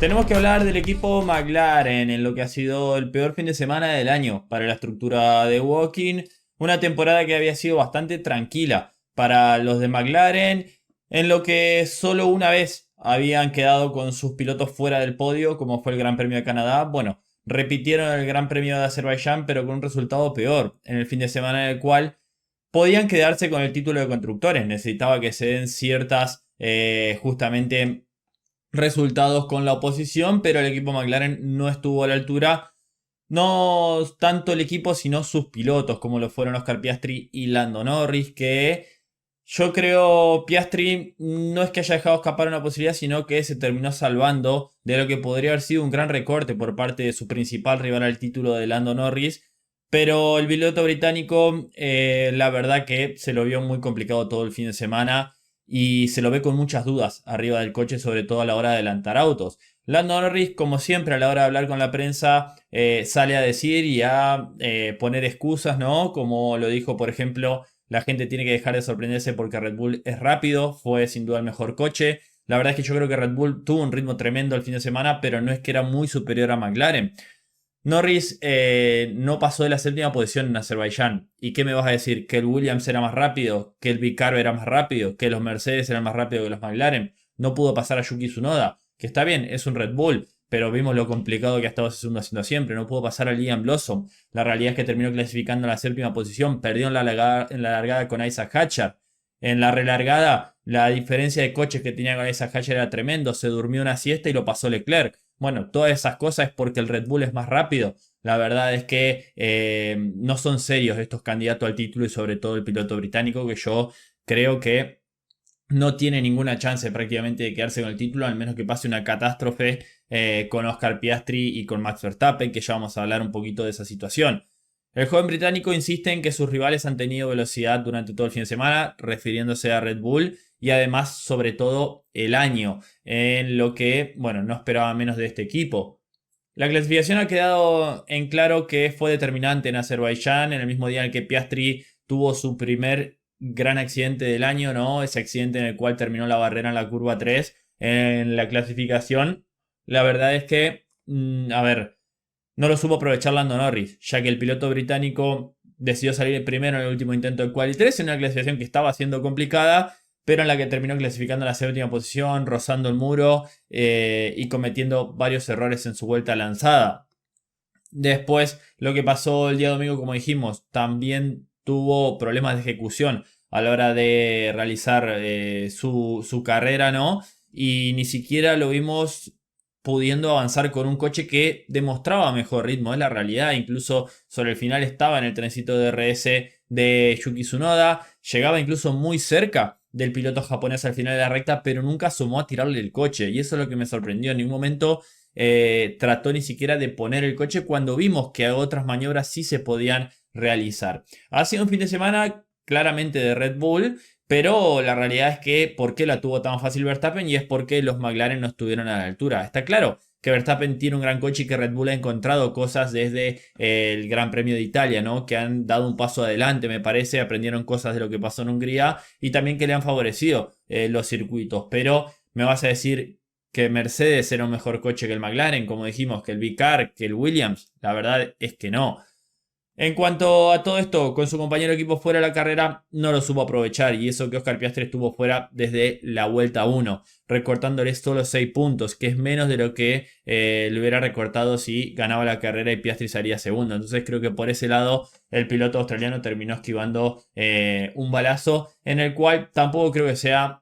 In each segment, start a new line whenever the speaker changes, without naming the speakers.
Tenemos que hablar del equipo McLaren en lo que ha sido el peor fin de semana del año para la estructura de Woking. Una temporada que había sido bastante tranquila para los de McLaren, en lo que solo una vez habían quedado con sus pilotos fuera del podio, como fue el Gran Premio de Canadá. Bueno, repitieron el Gran Premio de Azerbaiyán, pero con un resultado peor, en el fin de semana en el cual podían quedarse con el título de constructores. Necesitaba que se den ciertas, justamente resultados con la oposición, pero el equipo McLaren no estuvo a la altura. No tanto el equipo, sino sus pilotos, como lo fueron Oscar Piastri y Lando Norris, que yo creo Piastri no es que haya dejado escapar una posibilidad, sino que se terminó salvando de lo que podría haber sido un gran recorte por parte de su principal rival al título de Lando Norris. Pero el piloto británico, la verdad que se lo vio muy complicado todo el fin de semana y se lo ve con muchas dudas arriba del coche, sobre todo a la hora de adelantar autos. Lando Norris, como siempre, a la hora de hablar con la prensa, sale a decir y a poner excusas, ¿no? Como lo dijo, por ejemplo, la gente tiene que dejar de sorprenderse porque Red Bull es rápido, fue sin duda el mejor coche. La verdad es que yo creo que Red Bull tuvo un ritmo tremendo el fin de semana, pero no es que era muy superior a McLaren. Norris no pasó de la séptima posición en Azerbaiyán. ¿Y qué me vas a decir? ¿Que el Williams era más rápido? ¿Que el Vicar era más rápido? ¿Que los Mercedes eran más rápidos que los McLaren? No pudo pasar a Yuki Tsunoda. Que está bien, es un Red Bull, pero vimos lo complicado que ha estado haciendo siempre. No pudo pasar a Liam Blossom. La realidad es que terminó clasificando en la séptima posición. Perdió en la largada con Isaac Hatcher. En la relargada, la diferencia de coches que tenía con Isaac Hatcher era tremendo. Se durmió una siesta y lo pasó Leclerc. Bueno, todas esas cosas es porque el Red Bull es más rápido. La verdad es que no son serios estos candidatos al título y sobre todo el piloto británico, que yo creo que no tiene ninguna chance prácticamente de quedarse con el título, al menos que pase una catástrofe con Oscar Piastri y con Max Verstappen, que ya vamos a hablar un poquito de esa situación. El joven británico insiste en que sus rivales han tenido velocidad durante todo el fin de semana, refiriéndose a Red Bull y además, sobre todo, el año, en lo que, bueno, no esperaba menos de este equipo. La clasificación ha quedado en claro que fue determinante en Azerbaiyán, en el mismo día en el que Piastri tuvo su primer gran accidente del año, ¿no? Ese accidente en el cual terminó la barrera en la curva 3 en la clasificación. La verdad es que, a ver, no lo supo aprovechar Lando Norris, ya que el piloto británico decidió salir primero en el último intento del Quali 3 en una clasificación que estaba siendo complicada, pero en la que terminó clasificando en la séptima posición, rozando el muro y cometiendo varios errores en su vuelta lanzada. Después, lo que pasó el día domingo, como dijimos, también tuvo problemas de ejecución a la hora de realizar su carrera, ¿no? Y ni siquiera lo vimos pudiendo avanzar con un coche que demostraba mejor ritmo, es la realidad. Incluso sobre el final estaba en el trencito de RS de Yuki Tsunoda, llegaba incluso muy cerca del piloto japonés al final de la recta, pero nunca asomó a tirarle el coche. Y eso es lo que me sorprendió. En ningún momento trató ni siquiera de poner el coche cuando vimos que otras maniobras sí se podían realizar. Ha sido un fin de semana claramente de Red Bull, pero la realidad es que ¿por qué la tuvo tan fácil Verstappen? Y es porque los McLaren no estuvieron a la altura. Está claro que Verstappen tiene un gran coche y que Red Bull ha encontrado cosas desde el Gran Premio de Italia, ¿no? Que han dado un paso adelante, me parece, aprendieron cosas de lo que pasó en Hungría y también que le han favorecido los circuitos. Pero me vas a decir que Mercedes era un mejor coche que el McLaren, como dijimos, que el Vicar, que el Williams. La verdad es que no. En cuanto a todo esto, con su compañero de equipo fuera de la carrera, no lo supo aprovechar. Y eso que Oscar Piastri estuvo fuera desde la vuelta 1, recortándole solo 6 puntos, que es menos de lo que le hubiera recortado si ganaba la carrera y Piastri salía segundo. Entonces creo que por ese lado el piloto australiano terminó esquivando un balazo, en el cual tampoco creo que sea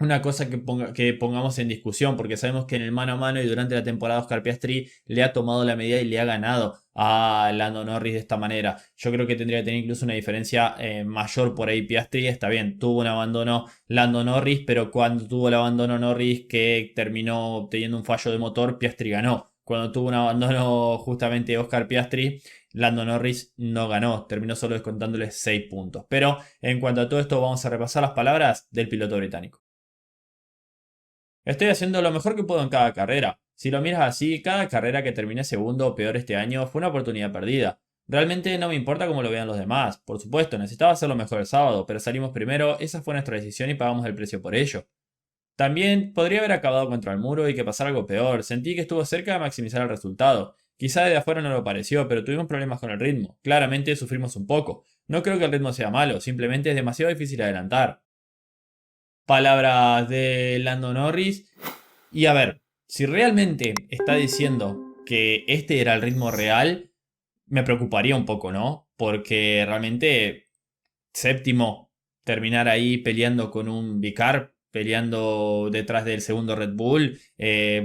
una cosa que pongamos en discusión, porque sabemos que en el mano a mano y durante la temporada Oscar Piastri le ha tomado la medida y le ha ganado a Lando Norris de esta manera. Yo creo que tendría que tener incluso una diferencia mayor por ahí Piastri. Está bien, tuvo un abandono Lando Norris, pero cuando tuvo el abandono Norris que terminó teniendo un fallo de motor, Piastri ganó. Cuando tuvo un abandono justamente Oscar Piastri, Lando Norris no ganó, terminó solo descontándole 6 puntos. Pero en cuanto a todo esto, vamos a repasar las palabras del piloto británico. Estoy haciendo lo mejor que puedo en cada carrera. Si lo miras así, cada carrera que termine segundo o peor este año fue una oportunidad perdida. Realmente no me importa cómo lo vean los demás. Por supuesto, necesitaba hacerlo mejor el sábado, pero salimos primero, esa fue nuestra decisión y pagamos el precio por ello. También podría haber acabado contra el muro y que pasara algo peor. Sentí que estuvo cerca de maximizar el resultado. Quizá desde afuera no lo pareció, pero tuvimos problemas con el ritmo. Claramente sufrimos un poco. No creo que el ritmo sea malo, simplemente es demasiado difícil adelantar. Palabras de Lando Norris. Y a ver, si realmente está diciendo que este era el ritmo real, me preocuparía un poco, ¿no? Porque realmente séptimo, terminar ahí peleando con un Vicar, peleando detrás del segundo Red Bull,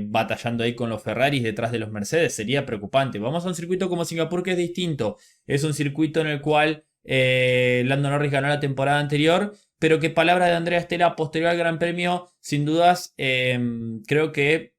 batallando ahí con los Ferraris detrás de los Mercedes, sería preocupante. Vamos a un circuito como Singapur que es distinto. Es un circuito en el cual Lando Norris ganó la temporada anterior, pero que palabra de Andrea Stella posterior al Gran Premio, sin dudas, creo que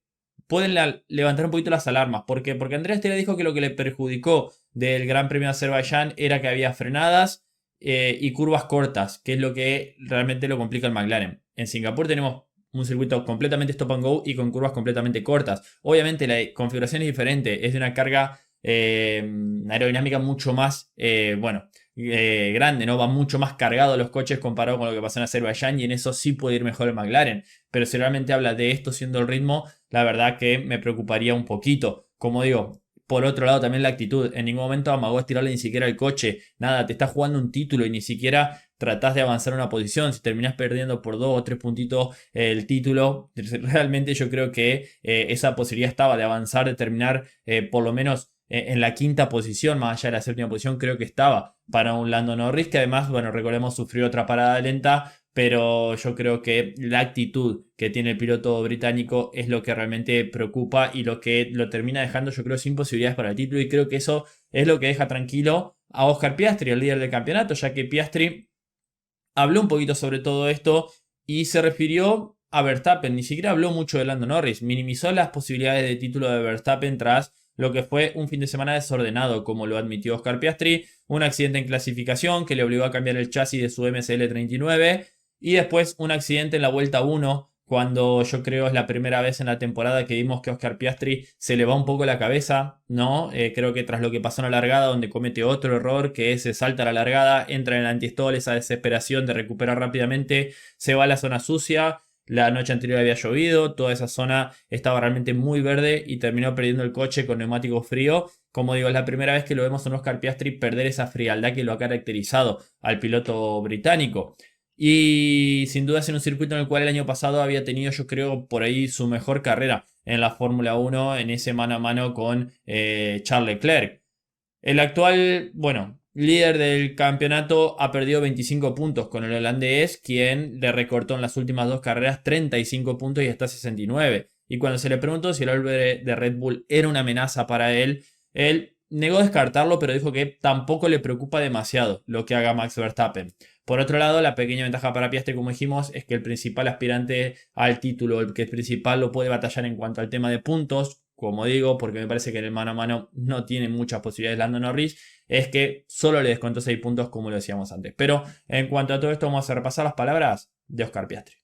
pueden levantar un poquito las alarmas. ¿Por qué? Porque Andrea Stella dijo que lo que le perjudicó del Gran Premio de Azerbaiyán era que había frenadas y curvas cortas, que es lo que realmente lo complica el McLaren. En Singapur tenemos un circuito completamente stop and go y con curvas completamente cortas. Obviamente la configuración es diferente, es de una carga aerodinámica mucho más, grande, ¿no? Va mucho más cargado los coches comparado con lo que pasa en Azerbaiyán y en eso sí puede ir mejor el McLaren. Pero si realmente habla de esto siendo el ritmo, la verdad que me preocuparía un poquito. Como digo, por otro lado, también la actitud. En ningún momento amagó a estirarle ni siquiera el coche. Nada, te estás jugando un título y ni siquiera tratás de avanzar una posición. Si terminás perdiendo por 2 o 3 puntitos el título, realmente yo creo que esa posibilidad estaba de avanzar, de terminar por lo menos en la quinta posición, más allá de la séptima posición, creo que estaba para un Lando Norris, que además, bueno, recordemos, sufrió otra parada lenta. Pero yo creo que la actitud que tiene el piloto británico es lo que realmente preocupa y lo que lo termina dejando, yo creo, sin posibilidades para el título. Y creo que eso es lo que deja tranquilo a Oscar Piastri, el líder del campeonato, ya que Piastri habló un poquito sobre todo esto y se refirió a Verstappen. Ni siquiera habló mucho de Lando Norris. Minimizó las posibilidades de título de Verstappen tras lo que fue un fin de semana desordenado, como lo admitió Oscar Piastri. Un accidente en clasificación que le obligó a cambiar el chasis de su MSL39. Y después un accidente en la vuelta 1, cuando yo creo es la primera vez en la temporada que vimos que Oscar Piastri se le va un poco la cabeza, ¿no? Creo que tras lo que pasó en la largada, donde comete otro error, que es se salta la largada, entra en el antistol, esa desesperación de recuperar rápidamente, se va a la zona sucia. La noche anterior había llovido, toda esa zona estaba realmente muy verde y terminó perdiendo el coche con neumático frío. Como digo, es la primera vez que lo vemos a un Oscar Piastri perder esa frialdad que lo ha caracterizado al piloto británico. Y sin duda es en un circuito en el cual el año pasado había tenido, yo creo, por ahí su mejor carrera en la Fórmula 1 en ese mano a mano con Charles Leclerc. El actual, bueno, líder del campeonato ha perdido 25 puntos con el holandés, quien le recortó en las últimas dos carreras 35 puntos y está a 69. Y cuando se le preguntó si el hombre de Red Bull era una amenaza para él negó descartarlo, pero dijo que tampoco le preocupa demasiado lo que haga Max Verstappen. Por otro lado, la pequeña ventaja para Piastri, como dijimos, es que el principal aspirante al título, el que el principal lo puede batallar en cuanto al tema de puntos, como digo, porque me parece que en el mano a mano no tiene muchas posibilidades Lando Norris, es que solo le descontó 6 puntos como lo decíamos antes. Pero en cuanto a todo esto, vamos a repasar las palabras de Oscar Piastri.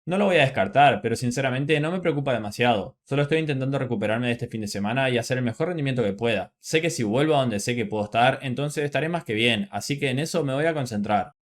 No lo voy a descartar, pero sinceramente no me preocupa demasiado. Solo estoy intentando recuperarme de este fin de semana y hacer el mejor rendimiento que pueda. Sé que si vuelvo a donde sé que puedo estar, entonces estaré más que bien, así que en eso me voy a concentrar.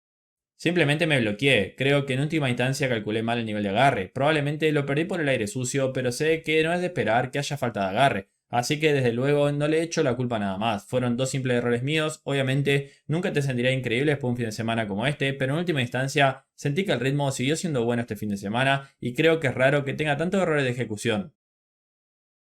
Simplemente me bloqueé, creo que en última instancia calculé mal el nivel de agarre. Probablemente lo perdí por el aire sucio, pero sé que no es de esperar que haya falta de agarre. Así que desde luego no le echo la culpa a nada más. Fueron dos simples errores míos. Obviamente nunca te sentirás increíble después de un fin de semana como este, pero en última instancia sentí que el ritmo siguió siendo bueno este fin de semana y creo que es raro que tenga tantos errores de ejecución.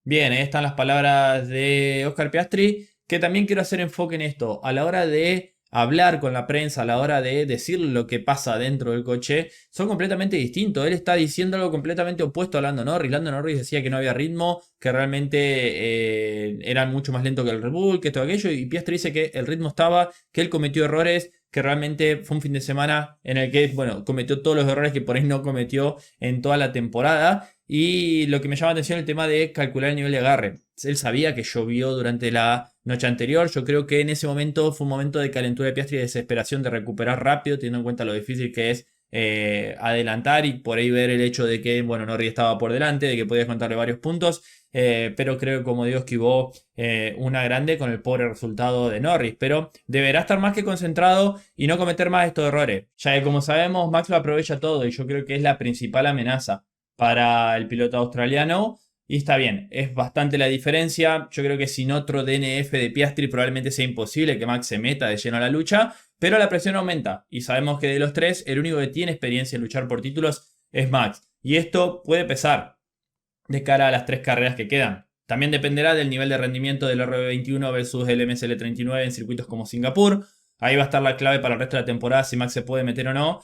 Bien, ahí están las palabras de Oscar Piastri, que también quiero hacer enfoque en esto. A la hora de hablar con la prensa, a la hora de decir lo que pasa dentro del coche, son completamente distintos. Él está diciendo algo completamente opuesto a Lando Norris. Lando Norris decía que no había ritmo, que realmente eran mucho más lento que el Red Bull, que todo aquello, y Piastri dice que el ritmo estaba, que él cometió errores, que realmente fue un fin de semana en el que, bueno, cometió todos los errores que por ahí no cometió en toda la temporada. Y lo que me llama la atención es el tema de calcular el nivel de agarre. Él sabía que llovió durante la noche anterior. Yo creo que en ese momento fue un momento de calentura de Piastri y de desesperación de recuperar rápido, teniendo en cuenta lo difícil que es adelantar y por ahí ver el hecho de que, bueno, Norris estaba por delante, de que podías contarle varios puntos. Pero creo que, como digo, esquivó una grande con el pobre resultado de Norris. Pero deberá estar más que concentrado y no cometer más estos errores. Ya que, como sabemos, Max lo aprovecha todo y yo creo que es la principal amenaza para el piloto australiano. Y está bien, es bastante la diferencia. Yo creo que sin otro DNF de Piastri probablemente sea imposible que Max se meta de lleno a la lucha. Pero la presión aumenta y sabemos que de los tres, el único que tiene experiencia en luchar por títulos es Max. Y esto puede pesar de cara a las 3 carreras que quedan. También dependerá del nivel de rendimiento del RB21 versus el MSL39 en circuitos como Singapur. Ahí va a estar la clave para el resto de la temporada si Max se puede meter o no.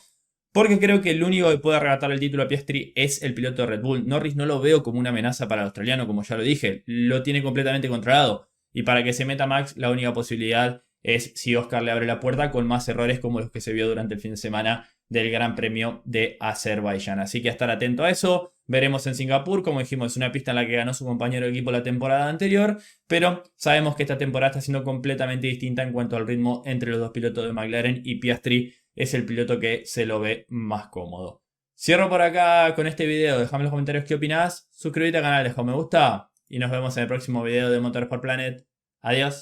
Porque creo que el único que puede arrebatar el título a Piastri es el piloto de Red Bull. Norris no lo veo como una amenaza para el australiano, como ya lo dije. Lo tiene completamente controlado. Y para que se meta Max, la única posibilidad es si Oscar le abre la puerta con más errores como los que se vio durante el fin de semana del Gran Premio de Azerbaiyán. Así que a estar atento a eso. Veremos en Singapur, como dijimos, es una pista en la que ganó su compañero de equipo la temporada anterior, pero sabemos que esta temporada está siendo completamente distinta en cuanto al ritmo entre los dos pilotos de McLaren, y Piastri es el piloto que se lo ve más cómodo. Cierro por acá con este video, déjame en los comentarios qué opinás, suscríbete al canal, deja un me gusta y nos vemos en el próximo video de Motorsport Planet. Adiós.